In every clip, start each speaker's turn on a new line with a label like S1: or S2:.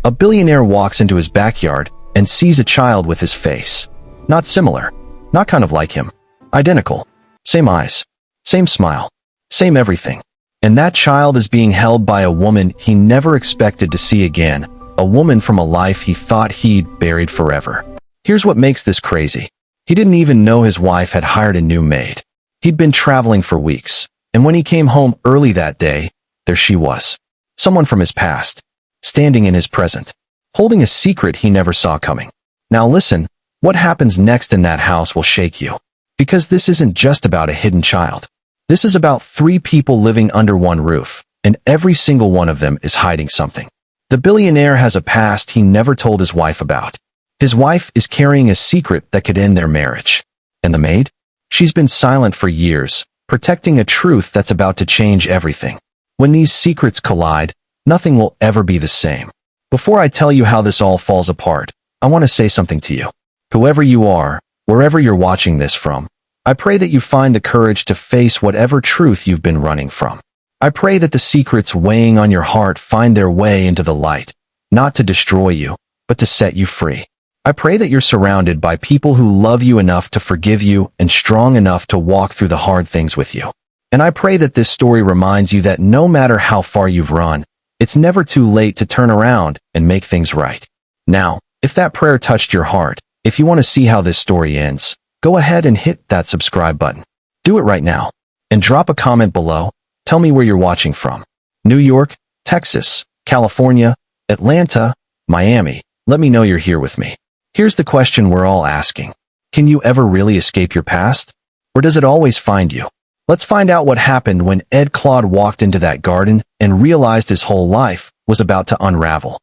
S1: A billionaire walks into his backyard and sees a child with his face. Not similar. Not kind of like him. Identical. Same eyes. Same smile. Same everything. And that child is being held by a woman he never expected to see again. A woman from a life he thought he'd buried forever. Here's what makes this crazy. He didn't even know his wife had hired a new maid. He'd been traveling for weeks, and when he came home early that day, there she was. Someone from his past, standing in his present, holding a secret he never saw coming. Now listen, what happens next in that house will shake you. Because this isn't just about a hidden child. This is about 3 people living under one roof, and every single one of them is hiding something. The billionaire has a past he never told his wife about. His wife is carrying a secret that could end their marriage. And the maid? She's been silent for years, protecting a truth that's about to change everything. When these secrets collide, nothing will ever be the same. Before I tell you how this all falls apart, I want to say something to you. Whoever you are, wherever you're watching this from, I pray that you find the courage to face whatever truth you've been running from. I pray that the secrets weighing on your heart find their way into the light, not to destroy you, but to set you free. I pray that you're surrounded by people who love you enough to forgive you and strong enough to walk through the hard things with you. And I pray that this story reminds you that no matter how far you've run, it's never too late to turn around and make things right. Now, if that prayer touched your heart, if you want to see how this story ends, go ahead and hit that subscribe button. Do it right now. And drop a comment below. Tell me where you're watching from. New York, Texas, California, Atlanta, Miami. Let me know you're here with me. Here's the question we're all asking. Can you ever really escape your past? Or does it always find you? Let's find out what happened when Claude walked into that garden and realized his whole life was about to unravel.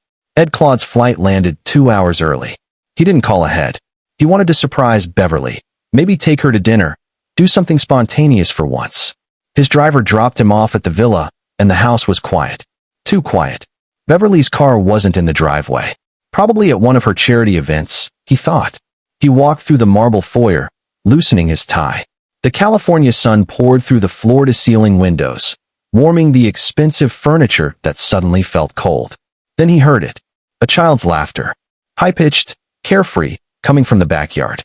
S1: Claude's flight landed 2 hours early. He didn't call ahead. He wanted to surprise Beverly, maybe take her to dinner, do something spontaneous for once. His driver dropped him off at the villa, and the house was quiet. Too quiet. Beverly's car wasn't in the driveway. Probably at one of her charity events, he thought. He walked through the marble foyer, loosening his tie. The California sun poured through the floor-to-ceiling windows, warming the expensive furniture that suddenly felt cold. Then he heard it. A child's laughter. High-pitched, carefree, coming from the backyard.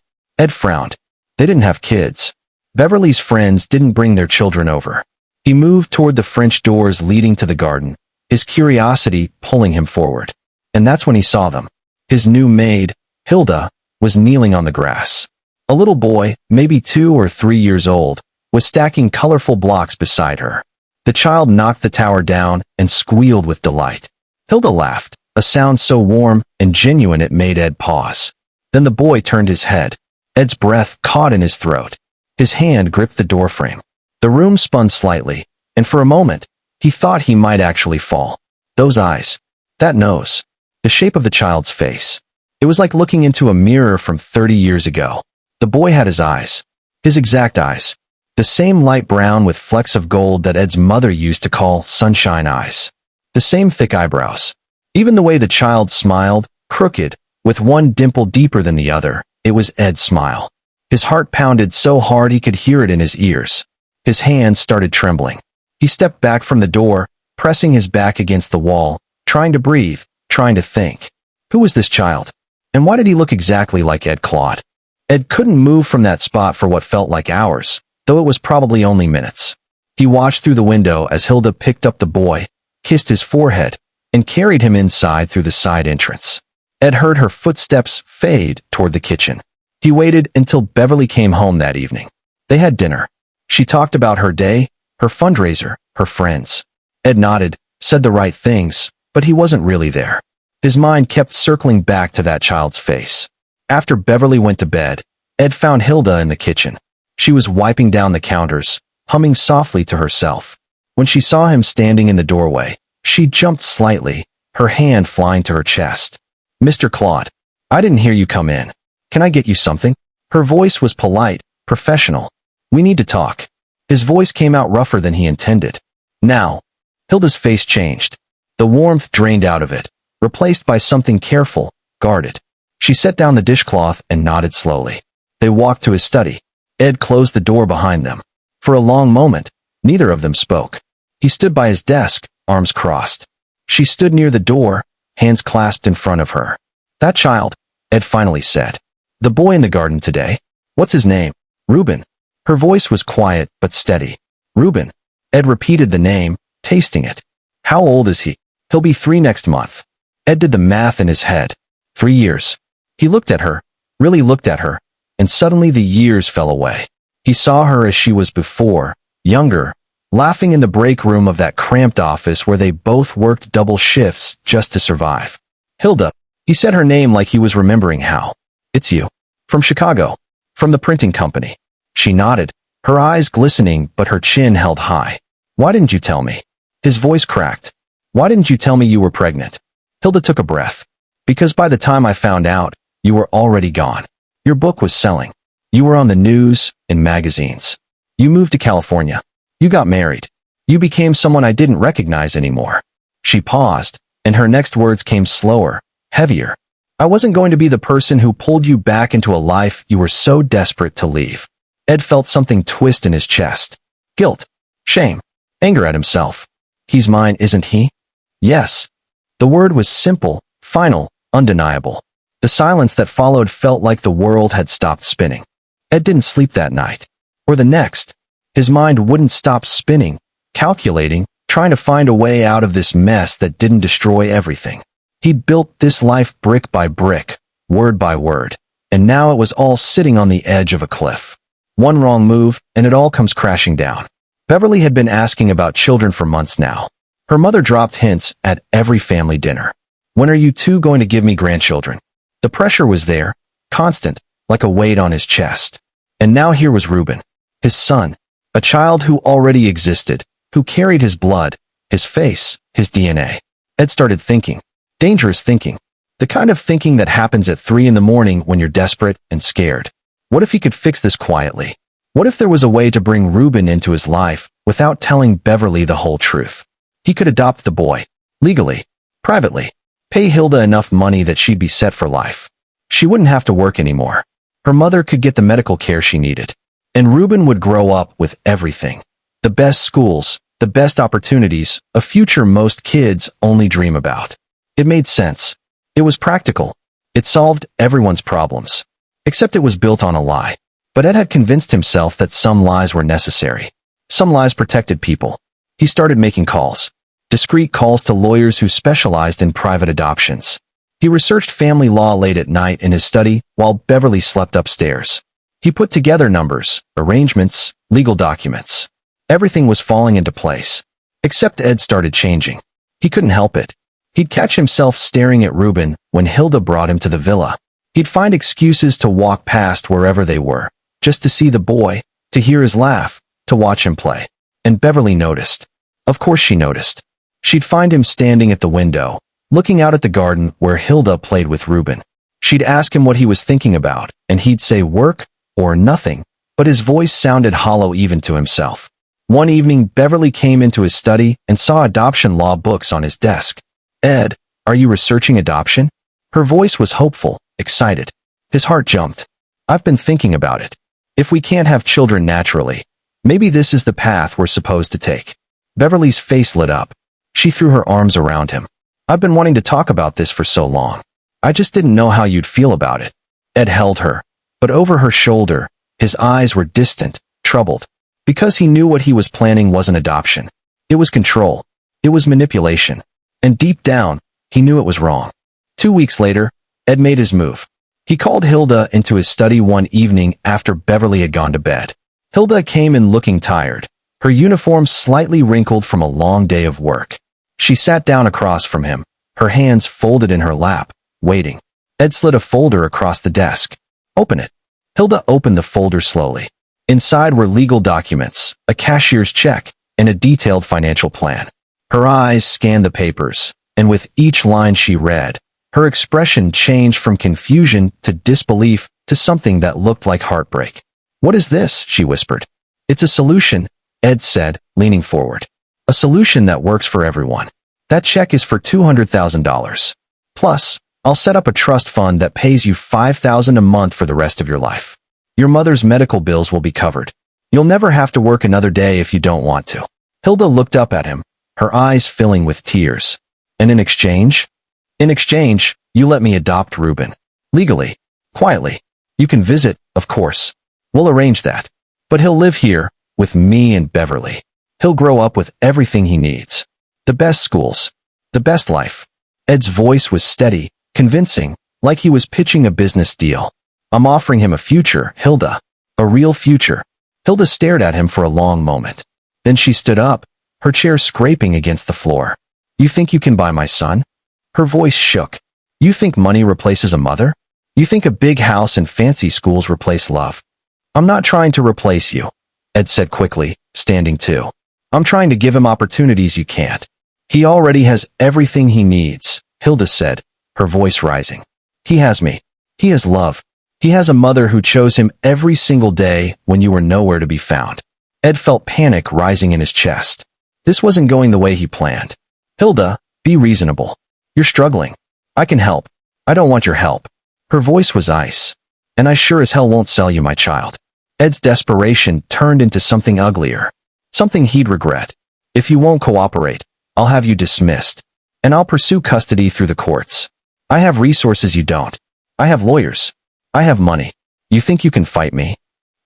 S1: Frowned. They didn't have kids. Beverly's friends didn't bring their children over. He moved toward the French doors leading to the garden, his curiosity pulling him forward. And that's when he saw them. His new maid, Hilda, was kneeling on the grass. A little boy, maybe 2 or 3 years old, was stacking colorful blocks beside her. The child knocked the tower down and squealed with delight. Hilda laughed, a sound so warm and genuine it made Ed pause. Then the boy turned his head. Ed's breath caught in his throat. His hand gripped the doorframe. The room spun slightly, and for a moment, he thought he might actually fall. Those eyes. That nose. The shape of the child's face. It was like looking into a mirror from 30 years ago. The boy had his eyes. His exact eyes. The same light brown with flecks of gold that Ed's mother used to call sunshine eyes. The same thick eyebrows. Even the way the child smiled, crooked, with one dimple deeper than the other, it was Ed's smile. His heart pounded so hard he could hear it in his ears. His hands started trembling. He stepped back from the door, pressing his back against the wall, trying to breathe, trying to think. Who was this child? And why did he look exactly like Claude? Ed couldn't move from that spot for what felt like hours, though it was probably only minutes. He watched through the window as Hilda picked up the boy, kissed his forehead, and carried him inside through the side entrance. Ed heard her footsteps fade toward the kitchen. He waited until Beverly came home that evening. They had dinner. She talked about her day, her fundraiser, her friends. Ed nodded, said the right things, but he wasn't really there. His mind kept circling back to that child's face. After Beverly went to bed, Ed found Hilda in the kitchen. She was wiping down the counters, humming softly to herself. When she saw him standing in the doorway, she jumped slightly, her hand flying to her chest. "Mr. Claude, I didn't hear you come in. Can I get you something?" Her voice was polite, professional. "We need to talk." His voice came out rougher than he intended. Now, Hilda's face changed. The warmth drained out of it, replaced by something careful, guarded. She set down the dishcloth and nodded slowly. They walked to his study. Ed closed the door behind them. For a long moment, neither of them spoke. He stood by his desk, arms crossed. She stood near the door, hands clasped in front of her. That child, Ed finally said. The boy in the garden today. What's his name? Reuben. Her voice was quiet but steady. Reuben. Ed repeated the name, tasting it. How old is he? He'll be 3 next month. Ed did the math in his head. 3 years. He looked at her, really looked at her, and suddenly the years fell away. He saw her as she was before, younger, laughing in the break room of that cramped office where they both worked double shifts just to survive. Hilda. He said her name like he was remembering how. It's you. From Chicago. From the printing company. She nodded, her eyes glistening but her chin held high. Why didn't you tell me? His voice cracked. Why didn't you tell me you were pregnant? Hilda took a breath. Because by the time I found out, you were already gone. Your book was selling. You were on the news, in magazines. You moved to California. You got married. You became someone I didn't recognize anymore. She paused, and her next words came slower, heavier. I wasn't going to be the person who pulled you back into a life you were so desperate to leave. Ed felt something twist in his chest. Guilt. Shame. Anger at himself. He's mine, isn't he? Yes. The word was simple, final, undeniable. The silence that followed felt like the world had stopped spinning. Ed didn't sleep that night. Or the next. His mind wouldn't stop spinning, calculating, trying to find a way out of this mess that didn't destroy everything. He'd built this life brick by brick, word by word, and now it was all sitting on the edge of a cliff. One wrong move, and it all comes crashing down. Beverly had been asking about children for months now. Her mother dropped hints at every family dinner. When are you two going to give me grandchildren? The pressure was there, constant, like a weight on his chest. And now here was Reuben, his son, a child who already existed, who carried his blood, his face, his DNA. Ed started thinking. Dangerous thinking. The kind of thinking that happens at 3 in the morning when you're desperate and scared. What if he could fix this quietly? What if there was a way to bring Reuben into his life without telling Beverly the whole truth? He could adopt the boy. Legally. Privately. Pay Hilda enough money that she'd be set for life. She wouldn't have to work anymore. Her mother could get the medical care she needed. And Reuben would grow up with everything. The best schools, the best opportunities, a future most kids only dream about. It made sense. It was practical. It solved everyone's problems. Except it was built on a lie. But Ed had convinced himself that some lies were necessary. Some lies protected people. He started making calls. Discreet calls to lawyers who specialized in private adoptions. He researched family law late at night in his study while Beverly slept upstairs. He put together numbers, arrangements, legal documents. Everything was falling into place. Except Ed started changing. He couldn't help it. He'd catch himself staring at Reuben when Hilda brought him to the villa. He'd find excuses to walk past wherever they were, just to see the boy, to hear his laugh, to watch him play. And Beverly noticed. Of course she noticed. She'd find him standing at the window, looking out at the garden where Hilda played with Reuben. She'd ask him what he was thinking about, and he'd say work or nothing, but his voice sounded hollow even to himself. One evening, Beverly came into his study and saw adoption law books on his desk. Ed, are you researching adoption? Her voice was hopeful, excited. His heart jumped. I've been thinking about it. If we can't have children naturally, maybe this is the path we're supposed to take. Beverly's face lit up. She threw her arms around him. I've been wanting to talk about this for so long. I just didn't know how you'd feel about it. Ed held her, but over her shoulder, his eyes were distant, troubled. Because he knew what he was planning wasn't adoption. It was control. It was manipulation. And deep down, he knew it was wrong. 2 weeks later, Ed made his move. He called Hilda into his study one evening after Beverly had gone to bed. Hilda came in looking tired, her uniform slightly wrinkled from a long day of work. She sat down across from him, her hands folded in her lap, waiting. Ed slid a folder across the desk. Open it. Hilda opened the folder slowly. Inside were legal documents, a cashier's check, and a detailed financial plan. Her eyes scanned the papers, and with each line she read, her expression changed from confusion to disbelief to something that looked like heartbreak. What is this? She whispered. It's a solution, Ed said, leaning forward. A solution that works for everyone. That check is for $200,000. Plus, I'll set up a trust fund that pays you $5,000 a month for the rest of your life. Your mother's medical bills will be covered. You'll never have to work another day if you don't want to. Hilda looked up at him, her eyes filling with tears. And in exchange? In exchange, you let me adopt Reuben. Legally. Quietly. You can visit, of course. We'll arrange that. But he'll live here, with me and Beverly. He'll grow up with everything he needs. The best schools. The best life. Ed's voice was steady, convincing, like he was pitching a business deal. I'm offering him a future, Hilda. A real future. Hilda stared at him for a long moment. Then she stood up, her chair scraping against the floor. You think you can buy my son? Her voice shook. You think money replaces a mother? You think a big house and fancy schools replace love? I'm not trying to replace you, Ed said quickly, standing too. I'm trying to give him opportunities you can't. He already has everything he needs, Hilda said, her voice rising. He has me. He has love. He has a mother who chose him every single day when you were nowhere to be found. Ed felt panic rising in his chest. This wasn't going the way he planned. Hilda, be reasonable. You're struggling. I can help. I don't want your help. Her voice was ice. And I sure as hell won't sell you my child. Ed's desperation turned into something uglier. Something he'd regret. If you won't cooperate, I'll have you dismissed. And I'll pursue custody through the courts. I have resources you don't. I have lawyers. I have money. You think you can fight me?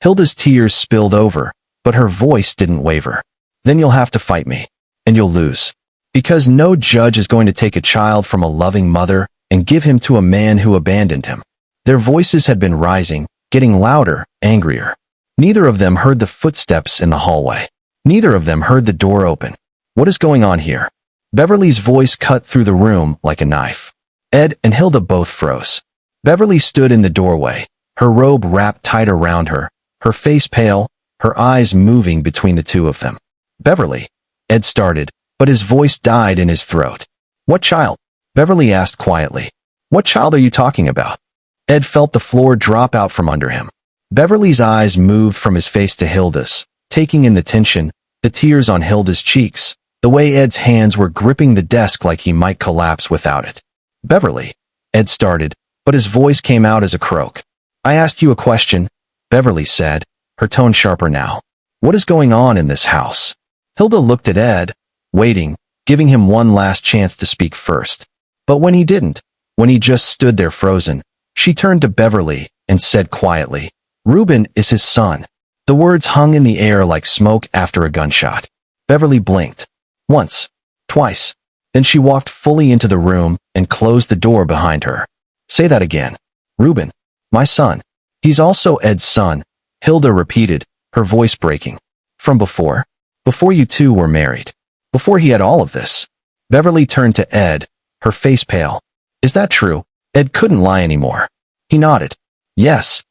S1: Hilda's tears spilled over, but her voice didn't waver. Then you'll have to fight me. And you'll lose. Because no judge is going to take a child from a loving mother and give him to a man who abandoned him. Their voices had been rising, getting louder, angrier. Neither of them heard the footsteps in the hallway. Neither of them heard the door open. What is going on here? Beverly's voice cut through the room like a knife. Ed and Hilda both froze. Beverly stood in the doorway, her robe wrapped tight around her, her face pale, her eyes moving between the two of them. Beverly, Ed started, but his voice died in his throat. What child? Beverly asked quietly. What child are you talking about? Ed felt the floor drop out from under him. Beverly's eyes moved from his face to Hilda's, taking in the tension, the tears on Hilda's cheeks, the way Ed's hands were gripping the desk like he might collapse without it. Beverly, Ed started, but his voice came out as a croak. I asked you a question, Beverly said, her tone sharper now. What is going on in this house? Hilda looked at Ed, waiting, giving him one last chance to speak first. But when he didn't, when he just stood there frozen, she turned to Beverly and said quietly, Reuben is his son. The words hung in the air like smoke after a gunshot. Beverly blinked. Once. Twice. Then she walked fully into the room and closed the door behind her. Say that again. Reuben. My son. He's also Ed's son, Hilda repeated, her voice breaking. From before? Before you two were married. Before he had all of this. Beverly turned to Ed, her face pale. Is that true? Ed couldn't lie anymore. He nodded. Yes.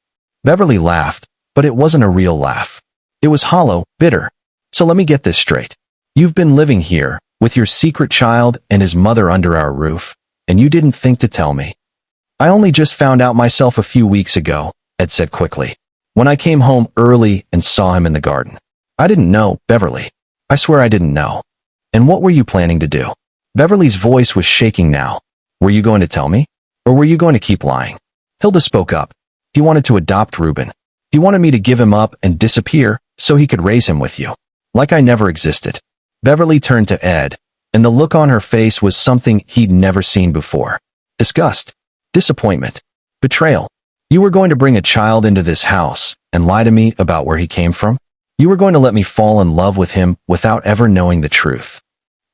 S1: Beverly laughed, but it wasn't a real laugh. It was hollow, bitter. So let me get this straight. You've been living here, with your secret child and his mother under our roof, and you didn't think to tell me. I only just found out myself a few weeks ago, Ed said quickly, when I came home early and saw him in the garden. I didn't know, Beverly. I swear I didn't know. And what were you planning to do? Beverly's voice was shaking now. Were you going to tell me? Or were you going to keep lying? Hilda spoke up. He wanted to adopt Reuben. He wanted me to give him up and disappear so he could raise him with you. Like I never existed. Beverly turned to Ed, and the look on her face was something he'd never seen before. Disgust. Disappointment. Betrayal. You were going to bring a child into this house and lie to me about where he came from? You were going to let me fall in love with him without ever knowing the truth.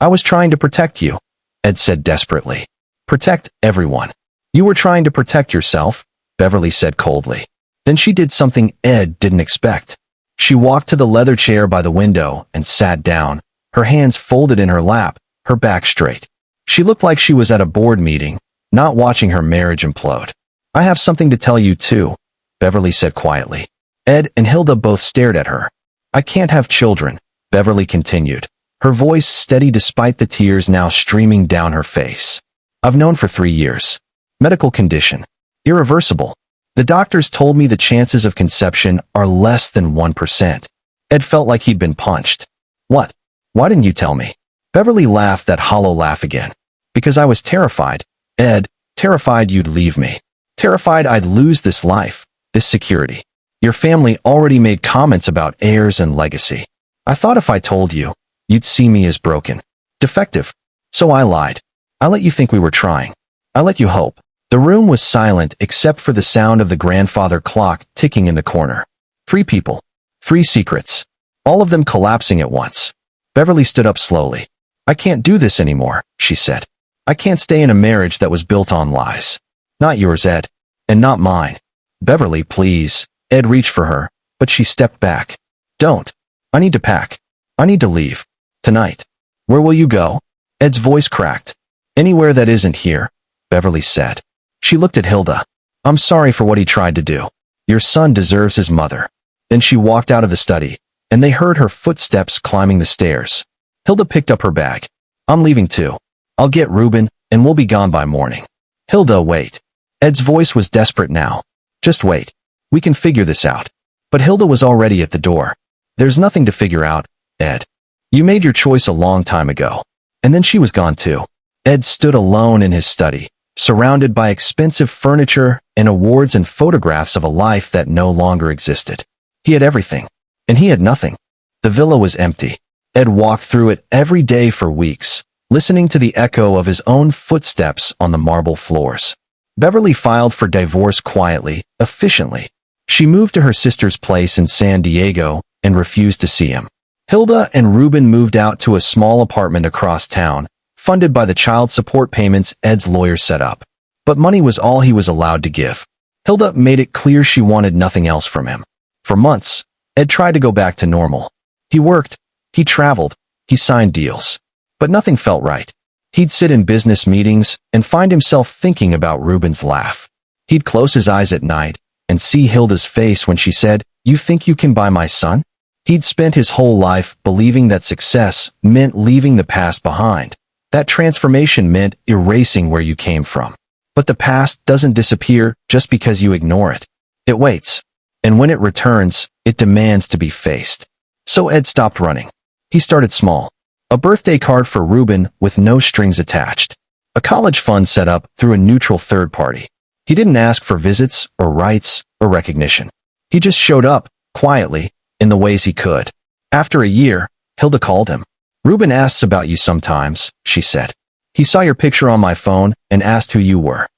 S1: I was trying to protect you, Ed said desperately. Protect everyone. You were trying to protect yourself, Beverly said coldly. Then she did something Ed didn't expect. She walked to the leather chair by the window and sat down, her hands folded in her lap, her back straight. She looked like she was at a board meeting, not watching her marriage implode. I have something to tell you too, Beverly said quietly. Ed and Hilda both stared at her. I can't have children, Beverly continued, her voice steady despite the tears now streaming down her face. I've known for 3 years. Medical condition. Irreversible. The doctors told me the chances of conception are less than 1%. Ed felt like he'd been punched. What? Why didn't you tell me? Beverly laughed that hollow laugh again. Because I was terrified, Ed, terrified you'd leave me. Terrified I'd lose this life, this security. Your family already made comments about heirs and legacy. I thought if I told you, you'd see me as broken. Defective. So I lied. I let you think we were trying. I let you hope. The room was silent except for the sound of the grandfather clock ticking in the corner. 3 people. 3 secrets. All of them collapsing at once. Beverly stood up slowly. I can't do this anymore, she said. I can't stay in a marriage that was built on lies. Not yours, Ed. And not mine. Beverly, please. Ed reached for her, but she stepped back. Don't. I need to pack. I need to leave. Tonight. Where will you go? Ed's voice cracked. Anywhere that isn't here, Beverly said. She looked at Hilda. I'm sorry for what he tried to do. Your son deserves his mother. Then she walked out of the study, and they heard her footsteps climbing the stairs. Hilda picked up her bag. I'm leaving too. I'll get Ruben, and we'll be gone by morning. Hilda, wait. Ed's voice was desperate now. Just wait. We can figure this out. But Hilda was already at the door. There's nothing to figure out, Ed. You made your choice a long time ago. And then she was gone too. Ed stood alone in his study, surrounded by expensive furniture and awards and photographs of a life that no longer existed. He had everything, and he had nothing. The villa was empty. Ed walked through it every day for weeks, listening to the echo of his own footsteps on the marble floors. Beverly filed for divorce quietly, efficiently. She moved to her sister's place in San Diego and refused to see him. Hilda and Ruben moved out to a small apartment across town, funded by the child support payments Ed's lawyer set up. But money was all he was allowed to give. Hilda made it clear she wanted nothing else from him. For months, Ed tried to go back to normal. He worked, he traveled, he signed deals. But nothing felt right. He'd sit in business meetings and find himself thinking about Ruben's laugh. He'd close his eyes at night and see Hilda's face when she said, "You think you can buy my son?" He'd spent his whole life believing that success meant leaving the past behind. That transformation meant erasing where you came from. But the past doesn't disappear just because you ignore it. It waits. And when it returns, it demands to be faced. So Ed stopped running. He started small. A birthday card for Ruben with no strings attached. A college fund set up through a neutral third party. He didn't ask for visits or rights or recognition. He just showed up, quietly, in the ways he could. After a year, Hilda called him. "Ruben asks about you sometimes," she said. "He saw your picture on my phone and asked who you were."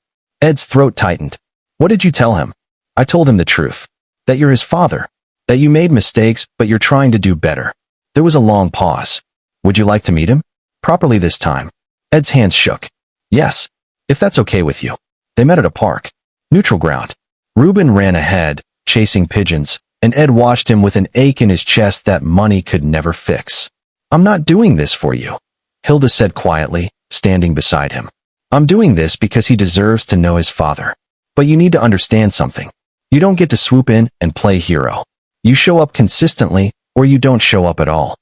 S1: Ed's throat tightened. "What did you tell him?" "I told him the truth. That you're his father. That you made mistakes, but you're trying to do better." There was a long pause. "Would you like to meet him? Properly this time?" Ed's hands shook. "Yes, if that's okay with you." They met at a park. Neutral ground. Ruben ran ahead, chasing pigeons, and Ed watched him with an ache in his chest that money could never fix. "I'm not doing this for you," Hilda said quietly, standing beside him. "I'm doing this because he deserves to know his father. But you need to understand something. You don't get to swoop in and play hero. You show up consistently, or you don't show up at all."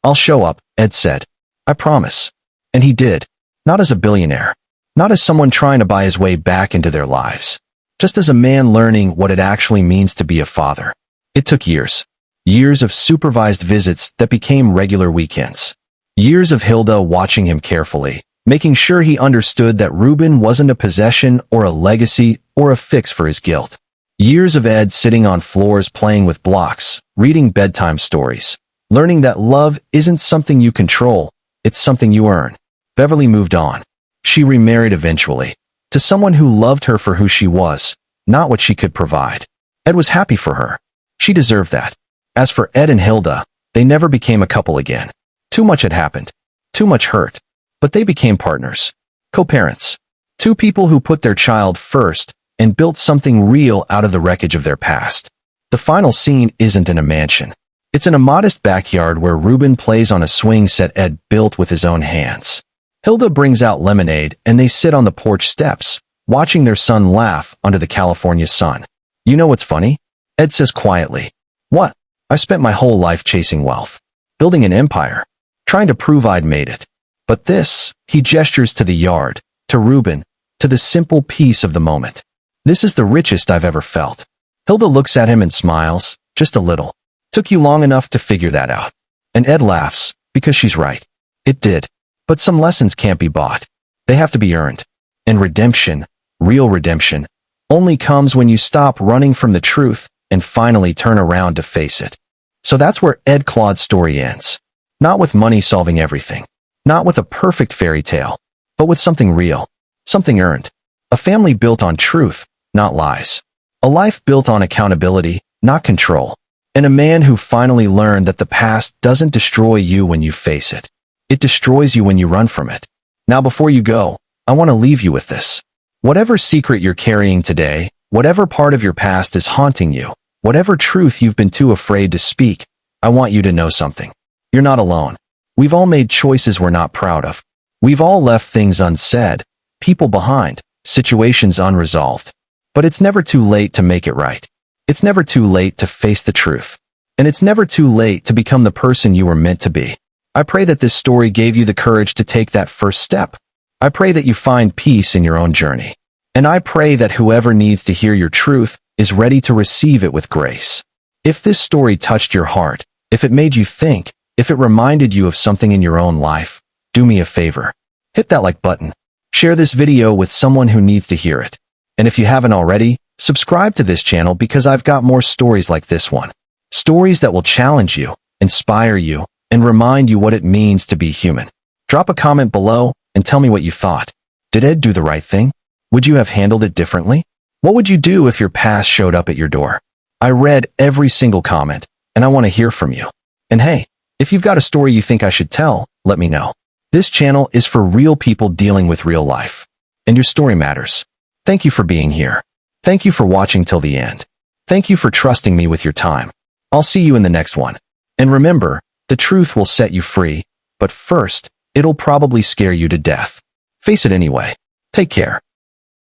S1: "I'll show up," Ed said. "I promise." And he did. Not as a billionaire. Not as someone trying to buy his way back into their lives. Just as a man learning what it actually means to be a father. It took years. Years of supervised visits that became regular weekends. Years of Hilda watching him carefully, making sure he understood that Ruben wasn't a possession or a legacy or a fix for his guilt. Years of Ed sitting on floors playing with blocks, reading bedtime stories, learning that love isn't something you control, it's something you earn. Beverly moved on. She remarried eventually, to someone who loved her for who she was, not what she could provide. Ed was happy for her. She deserved that. As for Ed and Hilda, they never became a couple again. Too much had happened. Too much hurt. But they became partners. Co-parents. Two people who put their child first and built something real out of the wreckage of their past. The final scene isn't in a mansion. It's in a modest backyard where Ruben plays on a swing set Ed built with his own hands. Hilda brings out lemonade and they sit on the porch steps, watching their son laugh under the California sun. "You know what's funny?" Ed says quietly. "What?" "I spent my whole life chasing wealth. Building an empire. Trying to prove I'd made it. But this," he gestures to the yard, to Ruben, to the simple peace of the moment. "This is the richest I've ever felt." Hilda looks at him and smiles, just a little. "Took you long enough to figure that out." And Ed laughs, because she's right. It did. But some lessons can't be bought. They have to be earned. And redemption, real redemption, only comes when you stop running from the truth and finally turn around to face it. So that's where Ed Claude's story ends. Not with money solving everything. Not with a perfect fairy tale. But with something real. Something earned. A family built on truth, not lies. A life built on accountability, not control. And a man who finally learned that the past doesn't destroy you when you face it. It destroys you when you run from it. Now before you go, I want to leave you with this. Whatever secret you're carrying today, whatever part of your past is haunting you, whatever truth you've been too afraid to speak, I want you to know something. You're not alone. We've all made choices we're not proud of. We've all left things unsaid, people behind, situations unresolved. But it's never too late to make it right. It's never too late to face the truth. And it's never too late to become the person you were meant to be. I pray that this story gave you the courage to take that first step. I pray that you find peace in your own journey. And I pray that whoever needs to hear your truth is ready to receive it with grace. If this story touched your heart, if it made you think, if it reminded you of something in your own life, do me a favor. Hit that like button. Share this video with someone who needs to hear it. And if you haven't already, subscribe to this channel because I've got more stories like this one. Stories that will challenge you, inspire you, and remind you what it means to be human. Drop a comment below and tell me what you thought. Did Ed do the right thing? Would you have handled it differently? What would you do if your past showed up at your door? I read every single comment, and I want to hear from you. And hey, if you've got a story you think I should tell, let me know. This channel is for real people dealing with real life. And your story matters. Thank you for being here. Thank you for watching till the end. Thank you for trusting me with your time. I'll see you in the next one. And remember, the truth will set you free, but first, it'll probably scare you to death. Face it anyway. Take care.